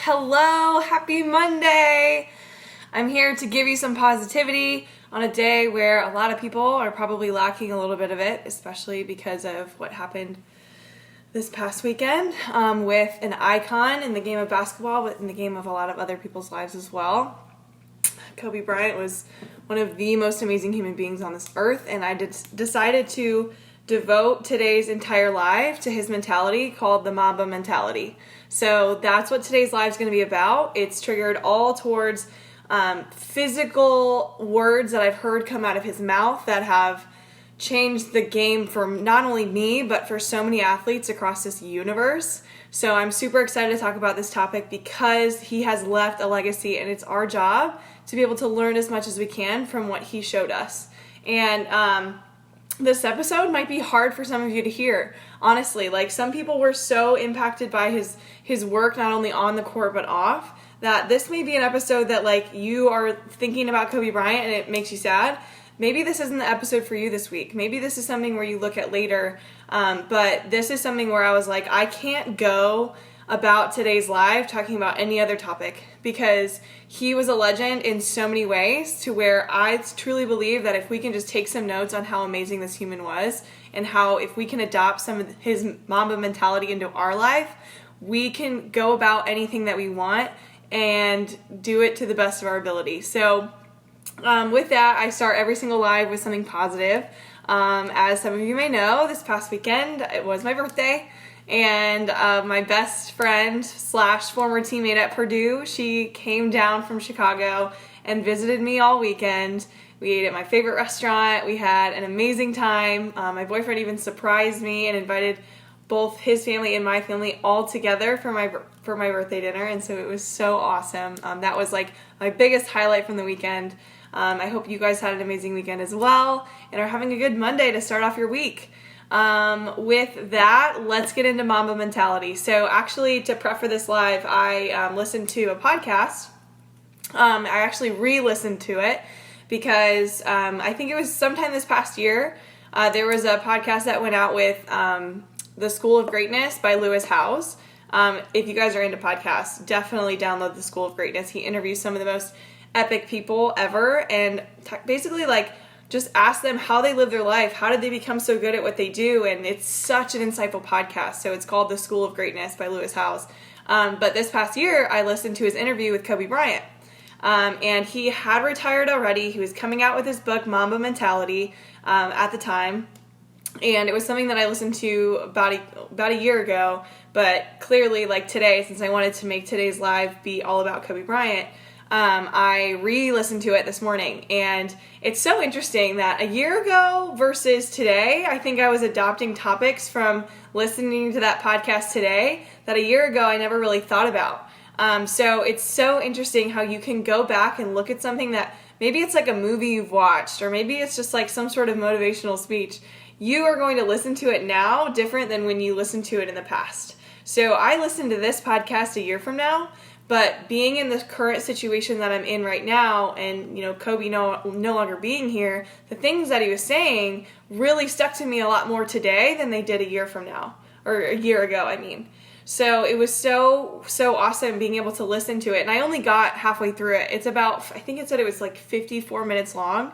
Hello, happy Monday! I'm here to give you some positivity on a day where a lot of people are probably lacking a little bit of it, especially because of what happened this past weekend with an icon in the game of basketball, but in the game of a lot of other people's lives as well. Kobe Bryant was one of the most amazing human beings on this earth, and I decided to devote today's entire live to his mentality called the Mamba Mentality. So that's what today's live is going to be about. It's triggered all towards physical words that I've heard come out of his mouth that have changed the game for not only me, but for so many athletes across this universe. So I'm super excited to talk about this topic because he has left a legacy, and it's our job to be able to learn as much as we can from what he showed us. And this episode might be hard for some of you to hear, honestly. Like, some people were so impacted by his work, not only on the court but off, that this may be an episode that, like, you are thinking about Kobe Bryant and it makes you sad. Maybe this isn't the episode for you this week. Maybe this is something where you look at later. But this is something where I was like, I can't go about today's live talking about any other topic, because he was a legend in so many ways, to where I truly believe that if we can just take some notes on how amazing this human was, and how if we can adopt some of his Mamba mentality into our life, we can go about anything that we want and do it to the best of our ability. So with that, I start every single live with something positive. As some of you may know, this past weekend, it was my birthday. And my best friend / former teammate at Purdue, she came down from Chicago and visited me all weekend. We ate at my favorite restaurant. We had an amazing time. My boyfriend even surprised me and invited both his family and my family all together for my birthday dinner. And so it was so awesome. That was like my biggest highlight from the weekend. I hope you guys had an amazing weekend as well and are having a good Monday to start off your week. With that, let's get into Mamba Mentality. So actually, to prep for this live, I listened to a podcast. I actually re-listened to it because I think it was sometime this past year. There was a podcast that went out with The School of Greatness by Lewis Howes. If you guys are into podcasts, definitely download The School of Greatness. He interviews some of the most epic people ever, and basically, like, just ask them how they live their life. How did they become so good at what they do? And it's such an insightful podcast. So it's called The School of Greatness by Lewis Howes. But this past year, I listened to his interview with Kobe Bryant. And he had retired already. He was coming out with his book, Mamba Mentality, at the time. And it was something that I listened to about a year ago. But clearly, like today, since I wanted to make today's live be all about Kobe Bryant, I re-listened to it this morning, and it's so interesting that a year ago versus today, I think I was adopting topics from listening to that podcast today that a year ago I never really thought about. So it's so interesting how you can go back and look at something that maybe it's like a movie you've watched, or maybe it's just like some sort of motivational speech. You are going to listen to it now different than when you listened to it in the past. So I listened to this podcast a year from now, but being in the current situation that I'm in right now, and, you know, Kobe no longer being here, the things that he was saying really stuck to me a lot more today than they did a year from now, or a year ago, I mean. So it was so awesome being able to listen to it. And I only got halfway through it. It's about, I think it said it was like 54 minutes long.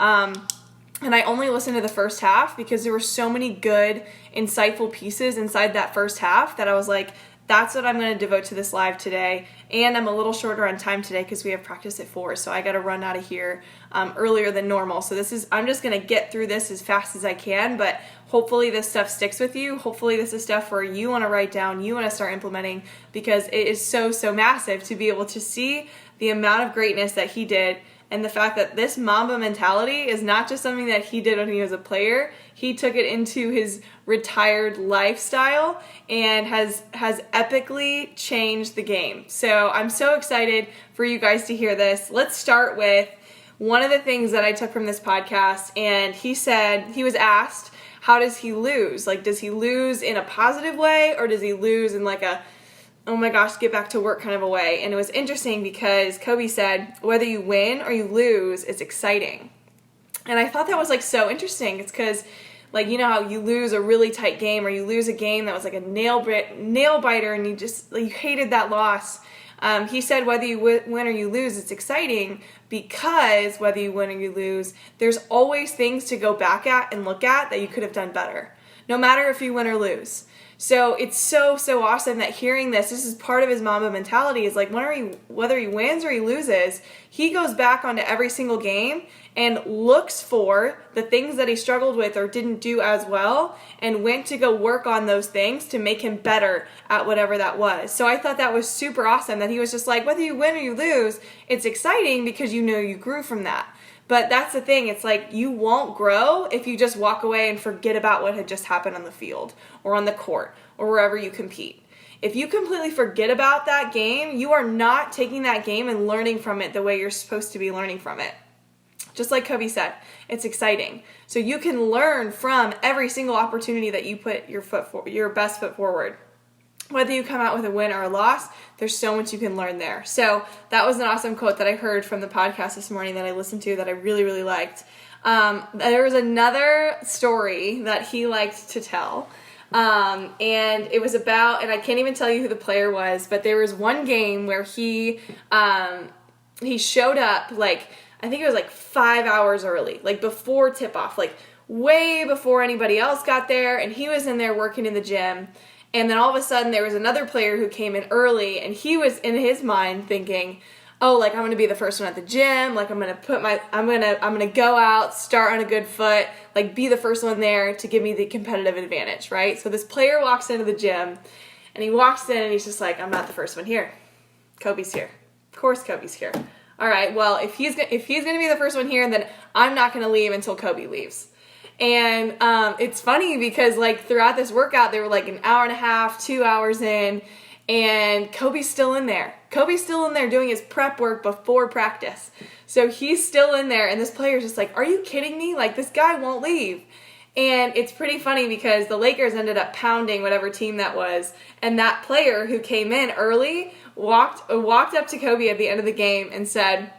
And I only listened to the first half because there were so many good, insightful pieces inside that first half that I was like, that's what I'm going to devote to this live today. And I'm a little shorter on time today because we have practice at 4, so I got to run out of here earlier than normal. So I'm just going to get through this as fast as I can, but hopefully this stuff sticks with you. Hopefully this is stuff where you want to write down, you want to start implementing, because it is so massive to be able to see the amount of greatness that he did. And the fact that this Mamba mentality is not just something that he did when he was a player, he took it into his retired lifestyle and has epically changed the game. So I'm so excited for you guys to hear this. Let's start with one of the things that I took from this podcast. And he said, he was asked, how does he lose? Like, does he lose in a positive way, or does he lose in like a, oh my gosh, get back to work kind of a way? And it was interesting because Kobe said, whether you win or you lose, it's exciting. And I thought that was like so interesting. It's because, like, you know how you lose a really tight game, or you lose a game that was like a nail biter and you hated that loss. He said whether you win or you lose, it's exciting because whether you win or you lose, there's always things to go back at and look at that you could have done better, no matter if you win or lose. So it's so awesome that hearing this is part of his Mamba mentality, is like whether he wins or he loses, he goes back onto every single game and looks for the things that he struggled with or didn't do as well and went to go work on those things to make him better at whatever that was. So I thought that was super awesome that he was just like, whether you win or you lose, it's exciting because you know you grew from that. But that's the thing, it's like you won't grow if you just walk away and forget about what had just happened on the field or on the court or wherever you compete. If you completely forget about that game, you are not taking that game and learning from it the way you're supposed to be learning from it. Just like Kobe said, it's exciting. So you can learn from every single opportunity that you put your best foot forward. Whether you come out with a win or a loss, there's so much you can learn there. So that was an awesome quote that I heard from the podcast this morning that I listened to that I really, really liked. There was another story that he liked to tell. And it was about, and I can't even tell you who the player was, but there was one game where he showed up, like, I think it was like 5 hours early, like before tip-off, like way before anybody else got there, and he was in there working in the gym. And then all of a sudden there was another player who came in early, and he was in his mind thinking, oh, like I'm going to be the first one at the gym, like I'm going to go out, start on a good foot, like be the first one there to give me the competitive advantage, right? So this player walks into the gym, and he walks in and he's just like, I'm not the first one here. Kobe's here. Of course Kobe's here. All right, well, if he's going to be the first one here, then I'm not going to leave until Kobe leaves. And it's funny because like throughout this workout, they were like an hour and a half, 2 hours in, and Kobe's still in there. Kobe's still in there doing his prep work before practice. So he's still in there, and this player's just like, are you kidding me? Like, this guy won't leave. And it's pretty funny because the Lakers ended up pounding whatever team that was, and that player who came in early walked up to Kobe at the end of the game and said,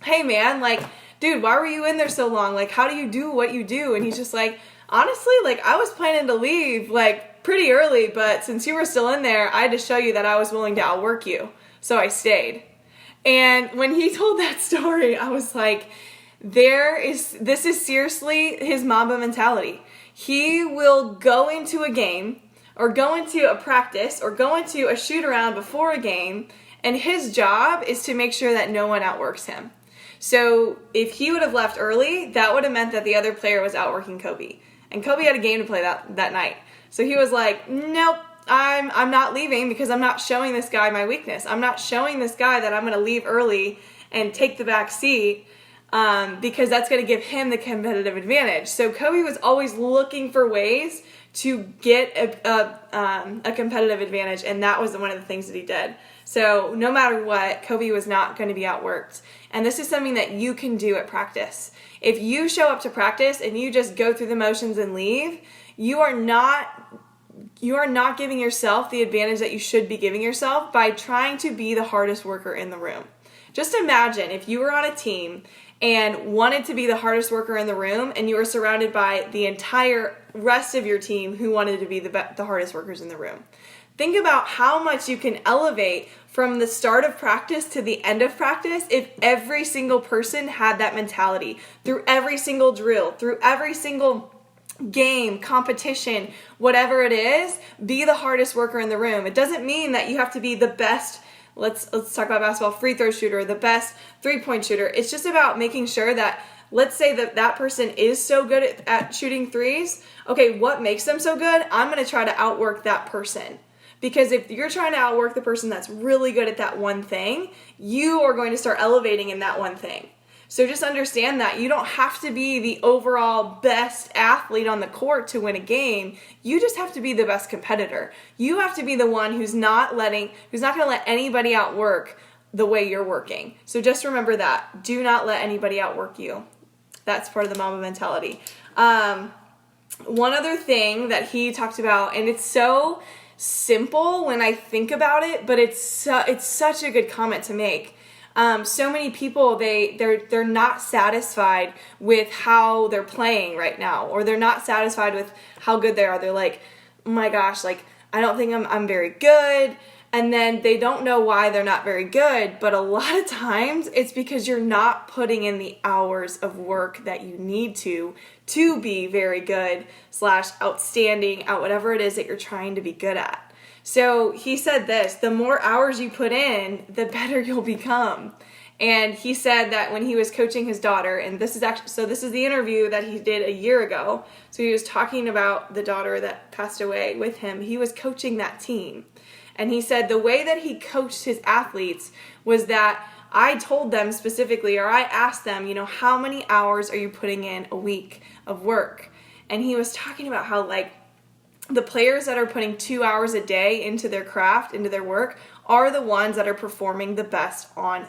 hey man, like, dude, why were you in there so long? Like, how do you do what you do? And he's just like, honestly, like, I was planning to leave, like, pretty early, but since you were still in there, I had to show you that I was willing to outwork you, so I stayed. And when he told that story, I was like, this is seriously his Mamba mentality. He will go into a game, or go into a practice, or go into a shoot around before a game, and his job is to make sure that no one outworks him. So if he would have left early, that would have meant that the other player was outworking Kobe. And Kobe had a game to play that night. So he was like, nope, I'm not leaving because I'm not showing this guy my weakness. I'm not showing this guy that I'm going to leave early and take the back seat because that's going to give him the competitive advantage. So Kobe was always looking for ways to get a competitive advantage, and that was one of the things that he did. So no matter what, Kobe was not going to be outworked. And this is something that you can do at practice. If you show up to practice and you just go through the motions and leave, you are not giving yourself the advantage that you should be giving yourself by trying to be the hardest worker in the room. Just imagine if you were on a team and wanted to be the hardest worker in the room, and you were surrounded by the entire rest of your team who wanted to be the hardest workers in the room. Think about how much you can elevate from the start of practice to the end of practice if every single person had that mentality through every single drill, through every single game, competition, whatever it is. Be the hardest worker in the room. It doesn't mean that you have to be the best, let's talk about basketball, free throw shooter, the best three-point shooter. It's just about making sure that, let's say that person is so good at shooting threes. Okay, what makes them so good? I'm going to try to outwork that person. Because if you're trying to outwork the person that's really good at that one thing, you are going to start elevating in that one thing. So just understand that you don't have to be the overall best athlete on the court to win a game. You just have to be the best competitor. You have to be the one who's not going to let anybody outwork the way you're working. So just remember that. Do not let anybody outwork you. That's part of the Mamba mentality. One other thing that he talked about, and it's so simple when I think about it, but it's such a good comment to make. So many people, they're not satisfied with how they're playing right now, or they're not satisfied with how good they are. They're like, oh my gosh, like, I don't think I'm very good. and then they don't know why they're not very good, but a lot of times it's because you're not putting in the hours of work that you need to be very good / outstanding at whatever it is that you're trying to be good at. So he said this, the more hours you put in, the better you'll become. And he said that when he was coaching his daughter, and this is the interview that he did a year ago. So he was talking about the daughter that passed away with him. He was coaching that team. And he said the way that he coached his athletes was that I told them specifically, or I asked them, how many hours are you putting in a week of work? And he was talking about how the players that are putting 2 hours a day into their craft, into their work, are the ones that are performing the best on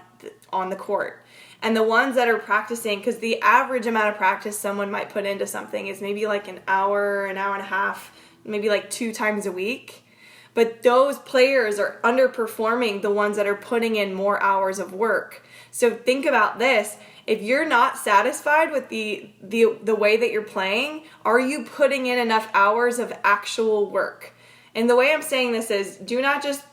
the court. And the ones that are practicing, because the average amount of practice someone might put into something is maybe an hour and a half, maybe 2 times a week. But those players are underperforming the ones that are putting in more hours of work. So think about this. If you're not satisfied with the way that you're playing, are you putting in enough hours of actual work? And the way I'm saying this is, do not just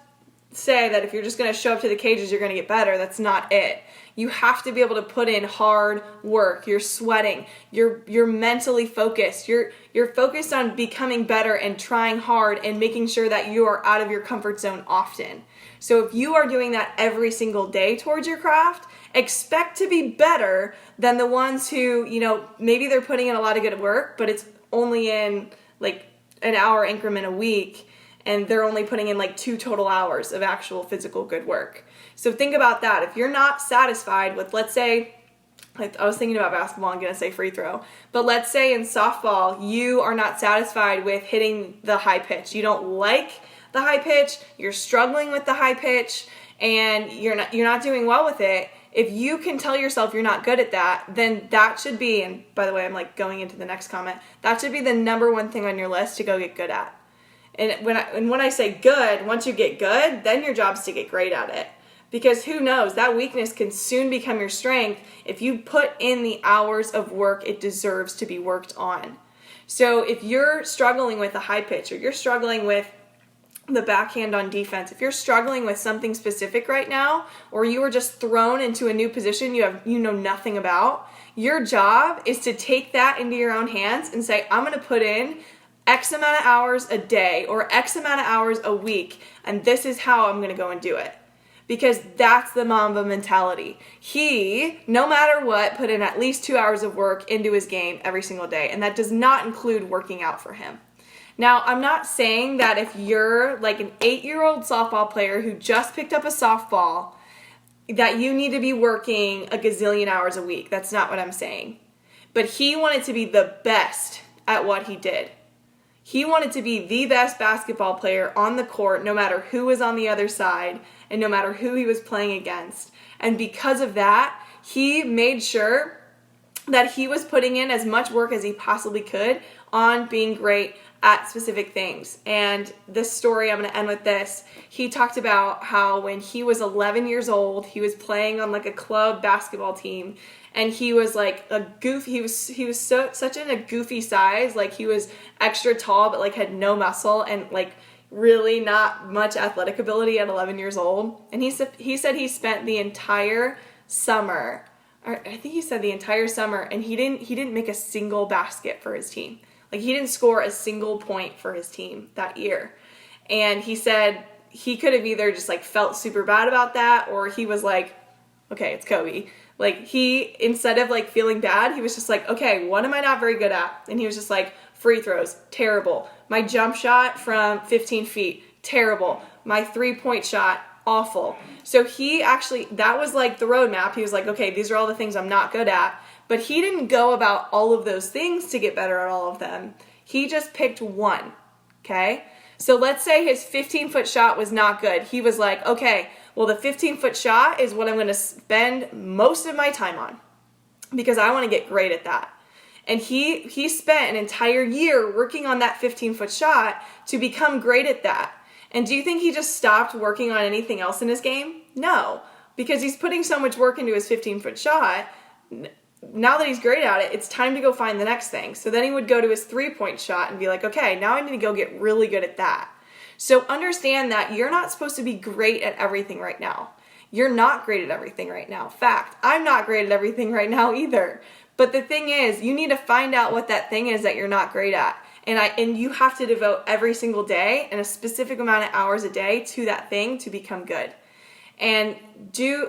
say that if you're just going to show up to the cages, you're going to get better. That's not it. You have to be able to put in hard work. You're sweating. You're mentally focused. You're focused on becoming better and trying hard and making sure that you are out of your comfort zone often. So if you are doing that every single day towards your craft, expect to be better than the ones who, maybe they're putting in a lot of good work, but it's only in an hour increment a week, and they're only putting in 2 total hours of actual physical good work. So think about that. If you're not satisfied with, let's say, I was thinking about basketball, I'm going to say free throw, but let's say in softball, you are not satisfied with hitting the high pitch. You don't like the high pitch, you're struggling with the high pitch, and you're not doing well with it. If you can tell yourself you're not good at that, then that should be, and by the way, I'm going into the next comment, that should be the number one thing on your list to go get good at. And when I say good, once you get good, then your job's to get great at it. Because who knows, that weakness can soon become your strength if you put in the hours of work it deserves to be worked on. So if you're struggling with a high pitch, or you're struggling with the backhand on defense, if you're struggling with something specific right now, or you were just thrown into a new position you know nothing about, your job is to take that into your own hands and say, I'm going to put in X amount of hours a day or X amount of hours a week, and this is how I'm going to go and do it. Because that's the Mamba mentality. He, no matter what, put in at least 2 hours of work into his game every single day, and that does not include working out for him. Now, I'm not saying that if you're an 8-year-old softball player who just picked up a softball, that you need to be working a gazillion hours a week. That's not what I'm saying. But he wanted to be the best at what he did. He wanted to be the best basketball player on the court, no matter who was on the other side and no matter who he was playing against. And because of that, he made sure that he was putting in as much work as he possibly could on being great at specific things. And this story, I'm going to end with this. He talked about how when he was 11 years old, he was playing on a club basketball team, and he was a goofy, he was such in a goofy size, he was extra tall but had no muscle and really not much athletic ability at 11 years old. And he said he spent the entire summer, or I think he said the entire summer, and he didn't make a single basket for his team. He didn't score a single point for his team that year. And he said he could have either just felt super bad about that, or he was okay, it's Kobe. He, instead of feeling bad, he was just okay, what am I not very good at? And he was just free throws, terrible. My jump shot from 15 feet, terrible. My 3-point shot, awful. So he actually, that was the roadmap. He was okay, these are all the things I'm not good at. But he didn't go about all of those things to get better at all of them. He just picked one, okay? So let's say his 15-foot shot was not good. He was okay, well, the 15-foot shot is what I'm going to spend most of my time on because I want to get great at that. And he spent an entire year working on that 15-foot shot to become great at that. And do you think he just stopped working on anything else in his game? No, because he's putting so much work into his 15-foot shot. Now that he's great at it, it's time to go find the next thing. So then he would go to his 3-point shot and be okay, now I need to go get really good at that. So understand that you're not supposed to be great at everything right now. You're not great at everything right now. Fact, I'm not great at everything right now either. But the thing is, you need to find out what that thing is that you're not great at. And you have to devote every single day and a specific amount of hours a day to that thing to become good. And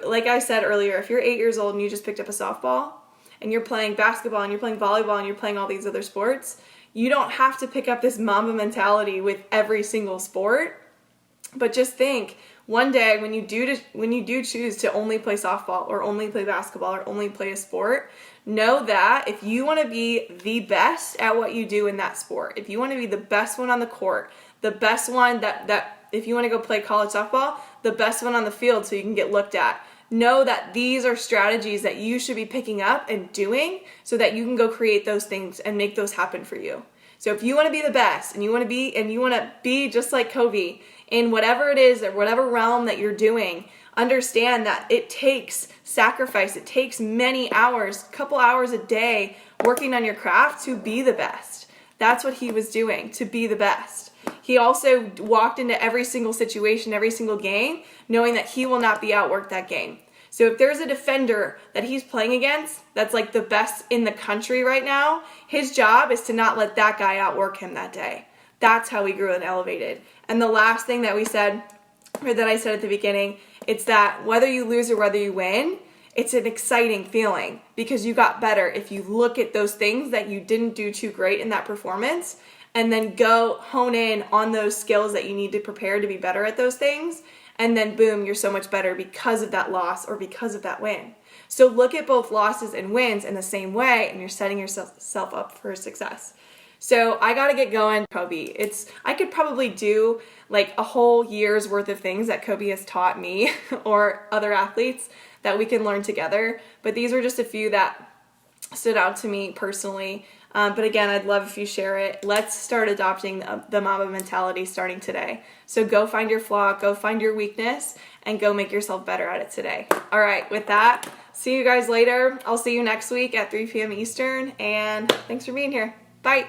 like I said earlier, if you're 8 years old and you just picked up a softball and you're playing basketball and you're playing volleyball and you're playing all these other sports, you don't have to pick up this Mamba mentality with every single sport. But just think, one day when you do choose to only play softball or only play basketball or only play a sport, know that if you want to be the best at what you do in that sport, if you want to be the best one on the court, the best one that if you want to go play college softball, the best one on the field so you can get looked at, know that these are strategies that you should be picking up and doing so that you can go create those things and make those happen for you. So if you want to be the best and you want to be just like Kobe in whatever it is or whatever realm that you're doing, understand that it takes sacrifice. It takes many hours, couple hours a day working on your craft to be the best. That's what he was doing, to be the best. He also walked into every single situation, every single game, knowing that he will not be outworked that game. So if there's a defender that he's playing against that's like the best in the country right now, his job is to not let that guy outwork him that day. That's how he grew and elevated. And the last thing that I said at the beginning, it's that whether you lose or whether you win, it's an exciting feeling because you got better if you look at those things that you didn't do too great in that performance and then go hone in on those skills that you need to prepare to be better at those things. And then boom, you're so much better because of that loss or because of that win. So look at both losses and wins in the same way and you're setting yourself up for success. So I got to get going, Kobe. I could probably do like a whole year's worth of things that Kobe has taught me or other athletes that we can learn together. But these were just a few that stood out to me personally. But again, I'd love if you share it. Let's start adopting the Mamba mentality starting today. So go find your flaw, go find your weakness, and go make yourself better at it today. All right, with that, see you guys later. I'll see you next week at 3 p.m. Eastern, and thanks for being here. Bye.